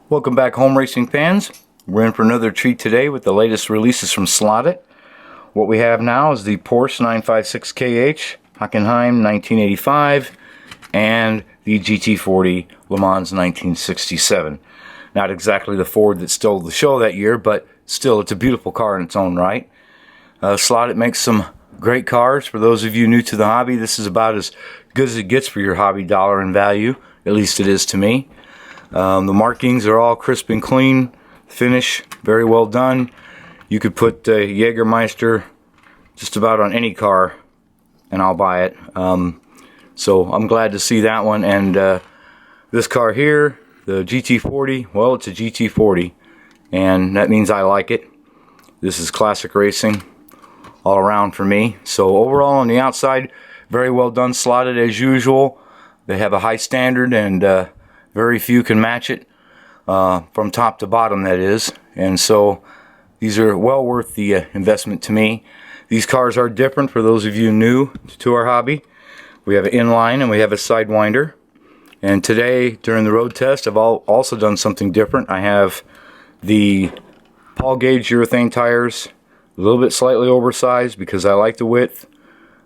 Welcome back, home racing fans. We're in for another treat today with the latest releases from Slot.it. What we have now is the Porsche 956 Kh Hockenheim 1985 and the GT40 Le Mans 1967. Not exactly the Ford that stole the show that year, but still, it's a beautiful car in its own right. Slot.it makes some great cars. For those of you new to the hobby, this is about as good as it gets for your hobby dollar in value. At least it is to me. The markings are all crisp and clean. Finish, very well done. You could put Jägermeister just about on any car and I'll buy it. So I'm glad to see that one. And this car here, the GT40, well, it's a GT40 and that means I like it. This is classic racing all around for me. So overall on the outside, very well done. Slotted as usual. They have a high standard and very few can match it from top to bottom, that is. And so these are well worth the investment to me. These cars are different for those of you new to our hobby. We have an inline and we have a sidewinder. And today during the road test I've also done something different. I have the Paul gauge urethane tires, a little bit slightly oversized because I like the width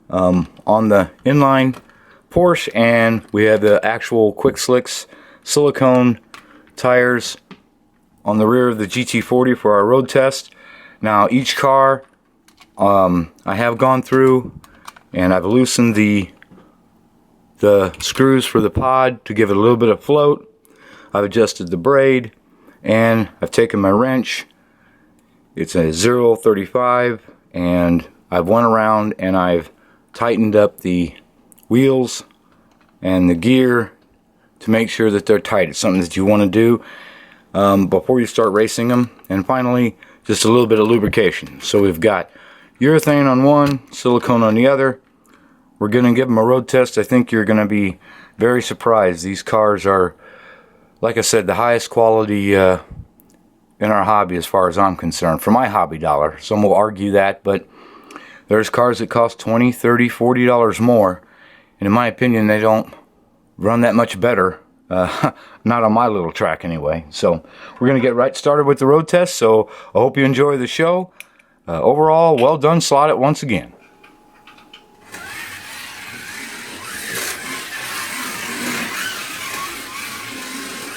on the inline Porsche, and we have the actual Quick Slicks silicone tires on the rear of the GT40 for our road test. Now each car I have gone through and I've loosened the screws for the pod to give it a little bit of float. I've adjusted the braid and I've taken my wrench. It's a 0.35 and I've went around and I've tightened up the wheels and the gear to make sure that they're tight. It's something that you want to do before you start racing them. And finally, just a little bit of lubrication. So we've got urethane on one, silicone on the other. We're going to give them a road test. I think you're going to be very surprised. These cars are, like I said, the highest quality in our hobby as far as I'm concerned, for my hobby dollar. Some will argue that, but there's cars that cost $20, $30, $40 more. And in my opinion, they don't run that much better. Not on my little track anyway. So we're going to get right started with the road test. So I hope you enjoy the show. Overall, well done, Slot.it, once again.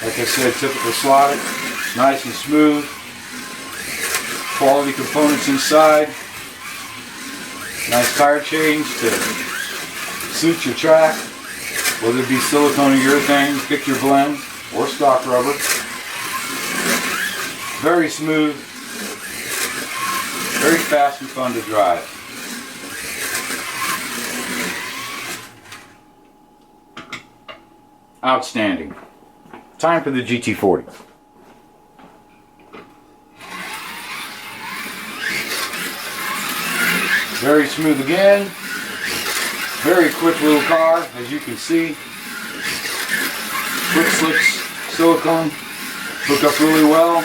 Like I said, typical Slot.it, nice and smooth. Quality components inside. Nice tire change to suit your track. Whether it be silicone or urethane, pick your blend, or stock rubber. Very smooth, very fast and fun to drive. Outstanding. Time for the GT40. Very smooth again. Very quick little car, as you can see. Quick Slicks silicone hook up really well.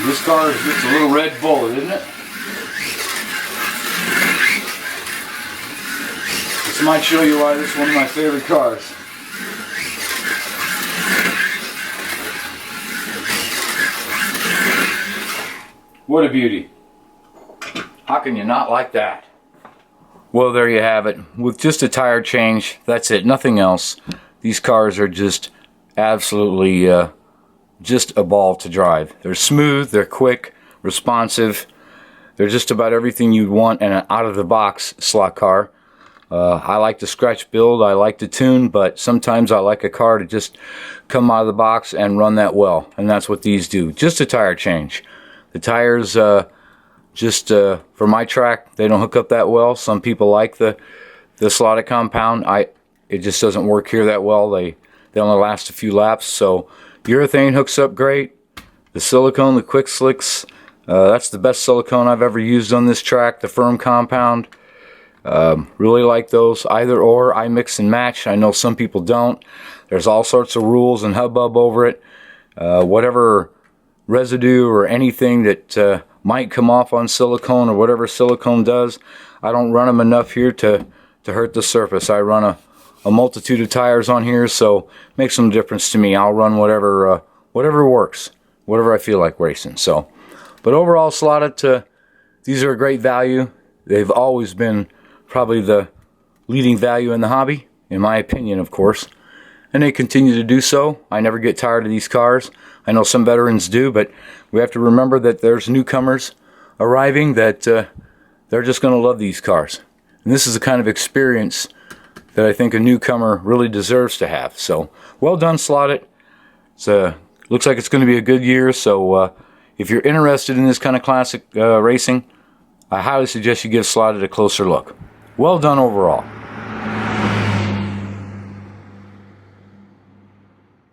This car is just a little red bullet, isn't it? This might show you why this is one of my favorite cars. What a beauty. How can you not like that? Well, there you have it. With just a tire change, that's it, nothing else. These cars are just absolutely just a ball to drive. They're smooth, they're quick, responsive. They're just about everything you'd want in an out-of-the-box slot car. I like the scratch build, I like to tune, but sometimes I like a car to just come out of the box and run that well. And that's what these do. Just a tire change. The tires, for my track, they don't hook up that well. Some people like the Slot.it compound. It just doesn't work here that well. They only last a few laps. So urethane hooks up great. The silicone, the Quick Slicks, that's the best silicone I've ever used on this track. The firm compound, really like those. Either or, I mix and match. I know some people don't. There's all sorts of rules and hubbub over it. Whatever residue or anything that might come off on silicone or whatever silicone does, I don't run them enough here to hurt the surface. I run a a multitude of tires on here, so it makes no difference to me. I'll run whatever works, whatever I feel like racing. So, but overall, Slot.it, these are a great value. They've always been probably the leading value in the hobby, in my opinion, of course, and they continue to do so. I never get tired of these cars. I know some veterans do, but we have to remember that there's newcomers arriving that they're just going to love these cars. And this is the kind of experience that I think a newcomer really deserves to have. So, well done, Slot.it. Looks like it's going to be a good year, so if you're interested in this kind of classic racing, I highly suggest you give Slot.it a closer look. Well done overall.